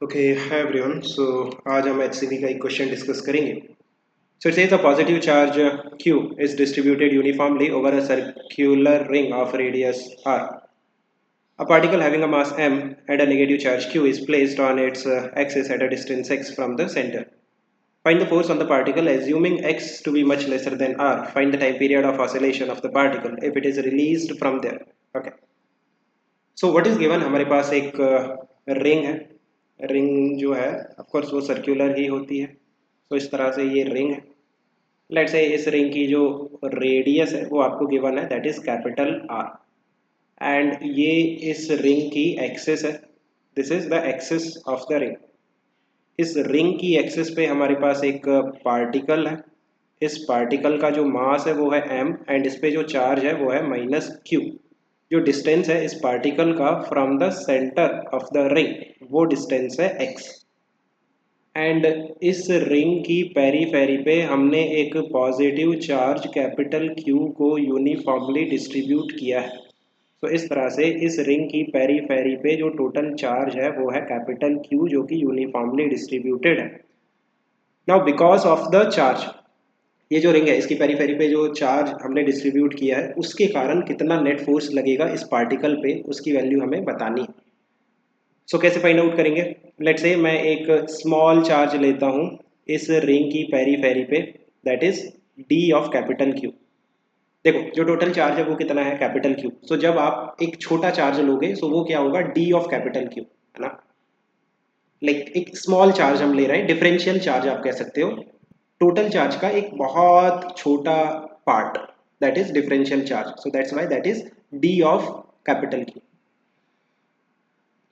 Okay hi everyone. सो आज हम HCV का एक क्वेश्चन डिस्कस करेंगे। So it says a positive charge Q is distributed uniformly over a circular ring of radius r. A particle having a mass m and a negative charge Q is placed on its axis at a distance x from the center. Find the force on the particle assuming x to be much lesser than r. Find the time period of oscillation of the particle if it is released from there. Okay. So what is given, हमारे पास एक ring है। Ring जो है of course वो circular ही होती है। तो इस तरह से ये रिंग है। लेट्स से इस रिंग की जो रेडियस है वो आपको गिवन है, that is capital R. And ये इस रिंग की एक्सिस है, this is the axis of the ring. इस रिंग की एक्सिस पे हमारे पास एक पार्टिकल है। इस पार्टिकल का जो मास है वो है m एंड इस पे जो चार्ज है वो है -q। जो डिस्टेंस है इस पार्टिकल का from the centre of the ring वो डिस्टेंस है x। एंड इस रिंग की पेरीफेरी पे हमने एक पॉजिटिव चार्ज कैपिटल Q को यूनिफॉर्मली डिस्ट्रीब्यूट किया है। तो इस तरह से इस रिंग की पेरीफेरी पे जो टोटल चार्ज है वो है कैपिटल Q जो कि यूनिफॉर्मली डिस्ट्रीब्यूटेड है। Now because of the charge, ये जो रिंग है इसकी पेरीफेरी पे जो चार्ज हमने डिस्ट्रीब्यूट किया है उसके कारण कितना नेट फोर्स लगेगा इस पार्टिकल पे, उसकी वैल्यू हमें बतानी है। सो कैसे फाइंड आउट करेंगे? लेट्स से मैं एक स्मॉल चार्ज लेता हूँ इस रिंग की पेरीफेरी पे, that is d of capital Q। देखो जो टोटल चार्ज है वो कितना है, कैपिटल Q। सो जब आप एक छोटा चार्ज लोगे सो वो क्या होगा, d ऑफ कैपिटल Q, है ना। लाइक एक स्मॉल चार्ज हम ले रहे हैं, डिफरेंशियल चार्ज आप कह सकते हो। टोटल चार्ज का एक बहुत छोटा part, that is differential charge. So that's why that is d of capital Q।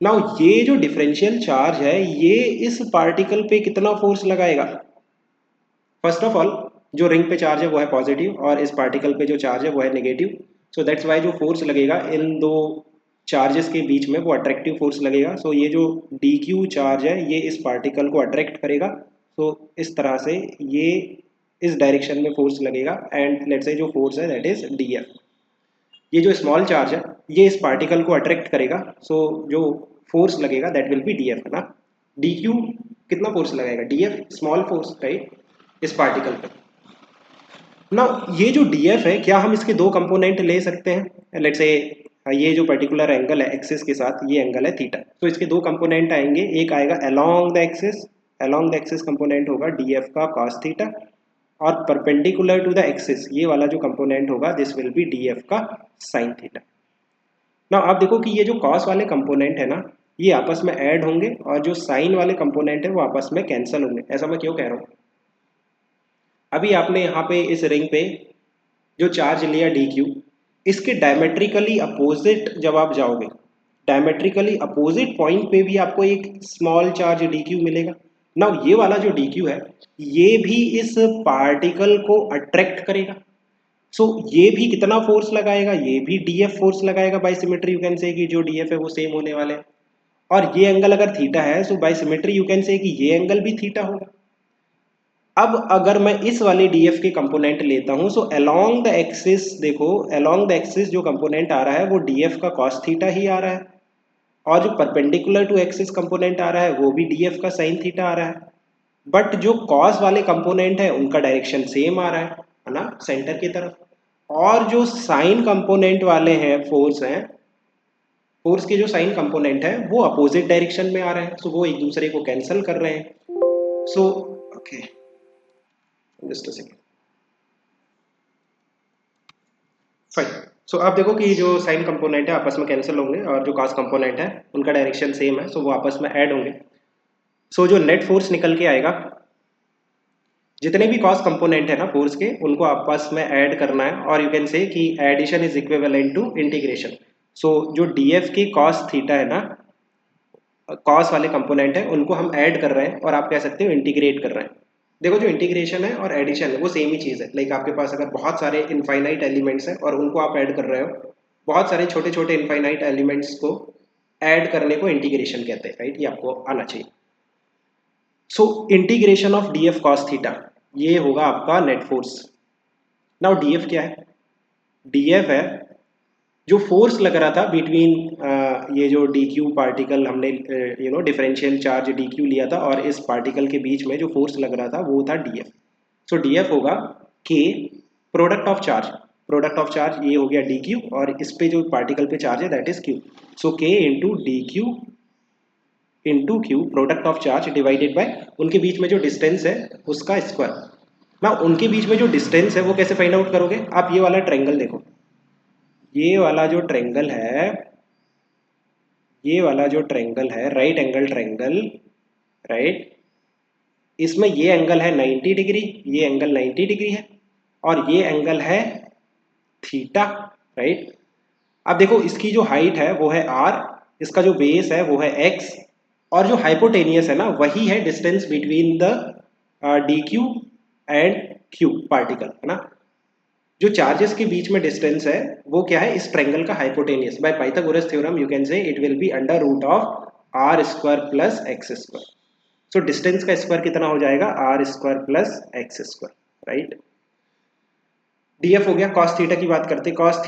Now ये जो डिफरेंशियल चार्ज है ये इस पार्टिकल पे कितना फोर्स लगाएगा? फर्स्ट ऑफ ऑल जो रिंग पे चार्ज है वो है पॉजिटिव और इस पार्टिकल पे जो चार्ज है वो है नेगेटिव। सो दैट्स वाई जो फोर्स लगेगा इन दो चार्जेस के बीच में वो अट्रैक्टिव फोर्स लगेगा। सो ये जो DQ चार्ज है ये इस पार्टिकल को अट्रैक्ट करेगा। सो इस तरह से ये इस डायरेक्शन में फोर्स लगेगा एंड लेट्स से जो फोर्स है दैट इज DF। ये जो स्मॉल चार्ज है ये इस पार्टिकल को अट्रैक्ट करेगा। सो जो फोर्स लगेगा दैट विल बी DF, है ना। DQ कितना फोर्स लगाएगा, DF स्मॉल फोर्स, राइट, इस पार्टिकल पे। ना ये जो DF है क्या हम इसके दो कंपोनेंट ले सकते हैं? लेट्स से ये जो पर्टिकुलर एंगल है एक्सिस के साथ, ये एंगल है थीटा। तो इसके दो कंपोनेंट आएंगे, एक आएगा along the axis, along the axis component होगा DF का cos थीटा, और परपेंडिकुलर टू द एक्सिस ये वाला जो कंपोनेंट होगा दिस विल बी DF का sin थीटा। ना आप देखो कि ये जो cos वाले कंपोनेंट है ना ये आपस में ऐड होंगे और जो sin वाले कंपोनेंट है वो आपस में कैंसिल होंगे। ऐसा मैं क्यों कह रहा हूँ? अभी आपने यहाँ पे इस रिंग पे जो चार्ज लिया DQ, इसके डायमेट्रिकली अपोजिट जब आप जाओगे, डायमेट्रिकली अपोजिट पॉइंट पे भी आपको एक स्मॉल चार्ज DQ मिलेगा। नाउ ये वाला जो DQ है ये भी इस पार्टिकल को अट्रैक्ट करेगा। सो ये भी कितना फोर्स लगाएगा, ये भी DF फोर्स लगाएगा। By symmetry you can say कि जो DF है वो सेम होने वाले हैं। और ये एंगल अगर थीटा है so by symmetry you can say कि ये एंगल भी थीटा होगा। अब अगर मैं इस वाले DF के कंपोनेंट लेता हूं सो अलोंग द एक्सिस, देखो अलोंग द एक्सिस जो कंपोनेंट आ रहा है वो DF का cos थीटा ही आ रहा है, और जो परपेंडिकुलर टू एक्सिस कंपोनेंट आ रहा है वो भी DF का sin थीटा आ रहा है। बट जो cos वाले कंपोनेंट है उनका डायरेक्शन सेम आ रहा है ना, सेंटर की तरफ। और जो साइन कंपोनेंट वाले हैं फोर्स हैं, फोर्स के जो साइन कंपोनेंट है वो अपोजिट डायरेक्शन में आ रहे हैं। सो वो एक दूसरे को कैंसिल कर रहे हैं। So okay, just a second, fine. So आप देखो कि जो साइन कंपोनेंट है आपस में कैंसिल होंगे और जो cos कंपोनेंट है उनका डायरेक्शन सेम है, सो वो आपस में ऐड होंगे। सो जो नेट फोर्स निकल के आएगा, जितने भी cos कंपोनेंट है ना फोर्स के उनको आपस में ऐड करना है, और यू कैन से कि addition is equivalent to integration. So जो DF की cos थीटा है ना, cos वाले कंपोनेंट है उनको हम ऐड कर रहे हैं और आप कह सकते हो इंटीग्रेट कर रहे हैं। देखो जो इंटीग्रेशन है और एडिशन है वो सेम ही चीज़ है। लाइक आपके पास अगर बहुत सारे इनफाइनाइट एलिमेंट्स हैं और उनको आप ऐड कर रहे हो, बहुत सारे छोटे छोटे इनफाइनाइट एलिमेंट्स को ऐड करने को इंटीग्रेशन कहते हैं, राइट, ये आपको आना चाहिए। So integration of DF cos theta ये होगा आपका नेट फोर्स। नाउ DF क्या है? DF है जो फोर्स लग रहा था बिटवीन ये जो डी क्यू पार्टिकल हमने डिफरेंशियल चार्ज डी क्यू लिया था और इस पार्टिकल के बीच में जो फोर्स लग रहा था वो था डी एफ। सो डी एफ होगा के प्रोडक्ट ऑफ चार्ज ये हो गया डी क्यू और इस पे जो पार्टिकल पे चार्ज है that is Q. So K into D Q into Q product of charge divided by उनके बीच में जो डिस्टेंस है उसका स्क्वायर। ना उनके बीच में जो डिस्टेंस है वो कैसे फाइंड आउट करोगे? आप ये वाला ट्रायंगल देखो, ये वाला जो ट्रायंगल है, ये वाला जो ट्रायंगल है राइट एंगल ट्रायंगल, राइट, इसमें ये एंगल है 90 डिग्री, ये एंगल 90 डिग्री है और ये एंगल है थीटा, राइट। अब देखो इसकी जो हाइट है वो है r, इसका जो बेस है वो है x और जो हाइपोटेनियस है ना वही है distance between the D Q and Q particle, है ना। जो चार्जेस के बीच में डिस्टेंस है वो क्या है? इस ट्रायंगल का hypotenuse. By Pythagoras theorem you can say it will be under root of r square plus x square. So distance का स्क्वायर कितना हो जाएगा? R square plus x square, right. DF हो गया। कॉस थीटा की बात करते हैं, कॉस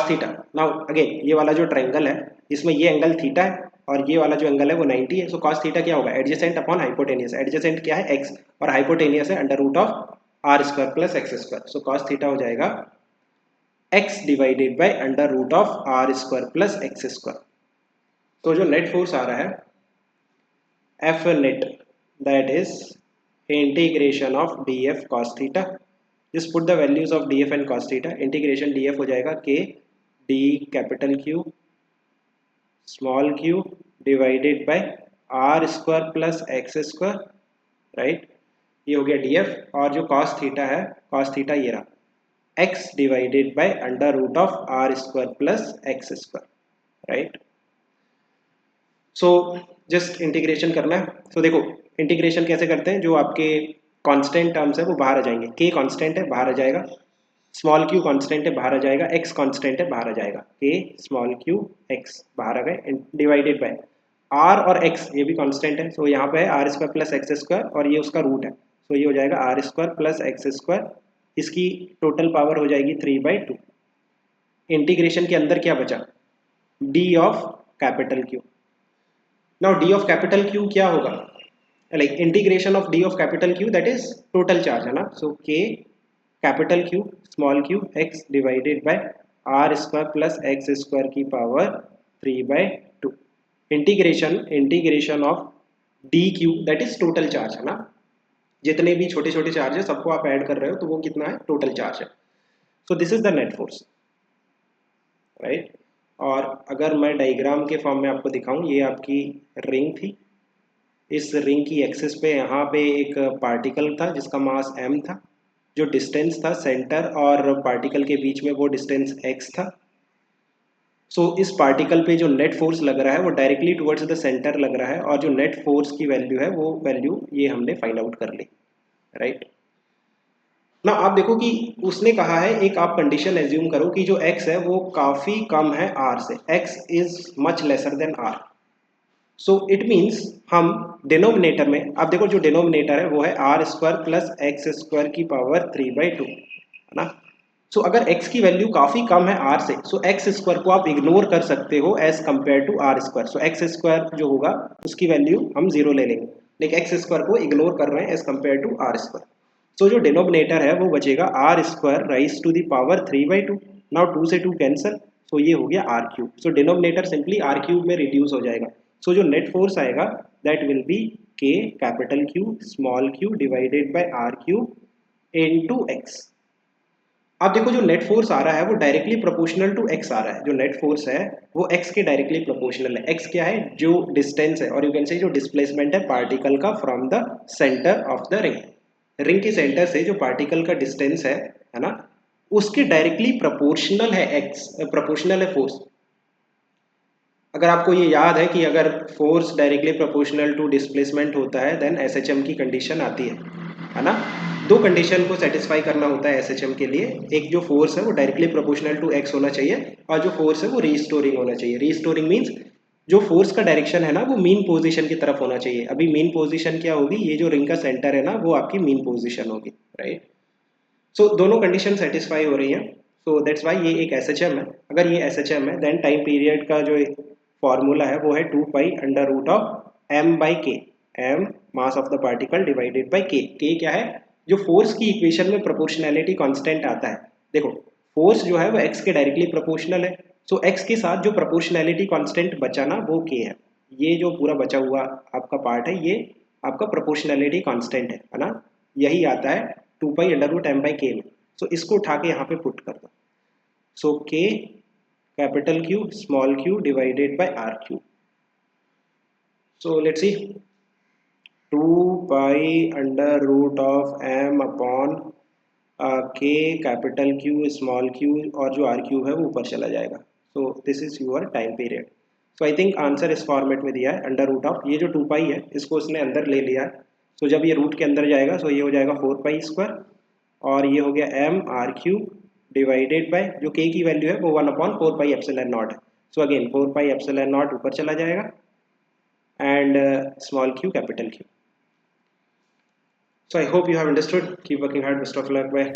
थीटा नाउ अगेन ये वाला जो ट्रायंगल है इसमें ये एंगल थीटा है और ये वाला जो एंगल है वो 90 है। सो कॉस थीटा क्या होगा? Adjacent upon hypotenuse. एडजेसेंट क्या है? x और हाइपोटेनियस है under root of r square plus x square. So cos theta हो जाएगा x divided by under root of r square plus x square. तो जो नेट फोर्स आ रहा है F net, that is integration of df cos theta. Just put the values of df and cos theta. Integration df हो जाएगा k d capital Q small q divided by r square plus x square, right। ये हो गया df और जो cos theta है, cos theta ये रहा x divided by under root of r square plus x square, right। So just integration करना है। सो देखो इंटीग्रेशन कैसे करते हैं, जो आपके कांस्टेंट टर्म्स है वो बाहर आ जाएंगे। के कांस्टेंट है बाहर आ जाएगा, स्मॉल क्यू कांस्टेंट है बाहर आ जाएगा, एक्स कांस्टेंट है बाहर आ जाएगा, के स्मॉल क्यू एक्स बाहर आ गए, डिवाइडेड बाय आर और एक्स ये भी कांस्टेंट है। सो यहाँ पे है r square plus x square और ये उसका रूट है। सो ये हो जाएगा r square plus x square, इसकी टोटल पावर हो जाएगी 3/2। इंटीग्रेशन के अंदर क्या बचा? D of capital Q. Now d of capital Q क्या होगा? Like integration of d of capital Q that is total charge, है ना। So k capital Q small q x divided by r square plus x square की power 3/2। Integration of dq that is total charge, है ना। जितने भी छोटे छोटे charge है सबको आप ऐड कर रहे हो तो वो कितना है? टोटल चार्ज है। सो this is the net force, right. और अगर मैं डायग्राम के फॉर्म में आपको दिखाऊं, ये आपकी रिंग थी, इस रिंग की एक्सिस पे यहाँ पे एक पार्टिकल था जिसका मास m था, जो डिस्टेंस था सेंटर और पार्टिकल के बीच में वो डिस्टेंस x था। सो इस पार्टिकल पे जो नेट फोर्स लग रहा है वो डायरेक्टली टुवर्ड्स द सेंटर लग रहा है और जो नेट फोर्स की वैल्यू है वो वैल्यू ये हमने फाइंड आउट कर ली, राइट ना। आप देखो कि उसने कहा है, एक आप कंडीशन एज्यूम करो कि जो x है वो काफ़ी कम है r से, x is much lesser than r। So it means हम डिनोमिनेटर में, आप देखो जो डिनोमिनेटर है वो है r square plus x square की पावर 3/2, है ना। सो अगर x की वैल्यू काफ़ी कम है r से, सो एक्स स्क्वायर को आप इग्नोर कर सकते हो as compare to are square. So x square जो होगा उसकी वैल्यू हम 0 ले लेंगे, लेकिन एक्स स्क्वायर को इग्नोर कर रहे हैं as compare to are square. So जो डिनोमिनेटर है वो बचेगा R square rise to the power 3/2। Now 2 से 2 कैंसिल, सो ये हो गया R cube. So denominator simply R cube में रिड्यूस हो जाएगा। सो जो नेट फोर्स आएगा that will be K capital Q small Q divided by R cube into X. अब देखो जो नेट फोर्स आ रहा है वो डायरेक्टली प्रोपोर्शनल टू एक्स आ रहा है। जो नेट फोर्स है वो एक्स के डायरेक्टली प्रोपोर्शनल है। एक्स क्या है? जो डिस्टेंस है और यू कैन से जो डिस्प्लेसमेंट है पार्टिकल का from the centre of the ring. Ring के सेंटर से जो पार्टिकल का डिस्टेंस है ना, उसके डायरेक्टली प्रोपोर्शनल है एक्स, प्रोपोर्शनल है फोर्स। अगर आपको ये याद है कि अगर force directly proportional to displacement होता है देन एसएचएम की कंडीशन आती है ना। दो कंडीशन को सेटिस्फाई करना होता है एसएचएम के लिए। एक जो फोर्स है वो डायरेक्टली प्रोपोर्शनल टू एक्स होना चाहिए और जो फोर्स है वो रीस्टोरिंग होना चाहिए। रीस्टोरिंग मीन्स जो फोर्स का डायरेक्शन है ना वो मीन पोजीशन की तरफ होना चाहिए। अभी मीन पोजीशन क्या होगी? ये जो रिंग का सेंटर है ना वो आपकी मीन पोजीशन होगी, राइट। सो दोनों कंडीशन सेटिस्फाई हो रही हैं। सो दैट्स वाई ये एक एस एच एम है. अगर ये एस एच एम है देन टाइम पीरियड का जो फॉर्मूला है वो है 2 pi under root of M by K. M mass of the particle divided by K. K क्या है? जो फोर्स की इक्वेशन में प्रोपोर्शनैलिटी कांस्टेंट आता है. देखो फोर्स जो है वो एक्स के डायरेक्टली प्रोपोर्शनल है. सो एक्स के साथ जो प्रोपोर्शनैलिटी कांस्टेंट बचा ना वो के है. ये जो पूरा बचा हुआ आपका पार्ट है ये आपका प्रोपोर्शनैलिटी कांस्टेंट है ना. यही आता है 2 pi under root m by k में. सो इसको उठा के यहाँ पे पुट कर दो. So k capital Q small Q divided by r q. So let's see 2 pi under root of m upon k capital Q small q और जो आर क्यू है वो ऊपर चला जाएगा. So this is your time period. So I think answer इस format में दिया है अंडर रूट ऑफ ये जो 2 पाई है इसको उसने अंदर ले लिया है. सो जब ये रूट के अंदर जाएगा सो ये हो जाएगा 4 पाई स्क्वायर और ये हो गया m r q divided by जो के की वैल्यू है वो 1/4 पाई एप्सिलॉन नॉट है. So again 4 pi epsilon not ऊपर चला जाएगा and small Q capital Q. So I hope you have understood. Keep working hard. Best of luck. Bye.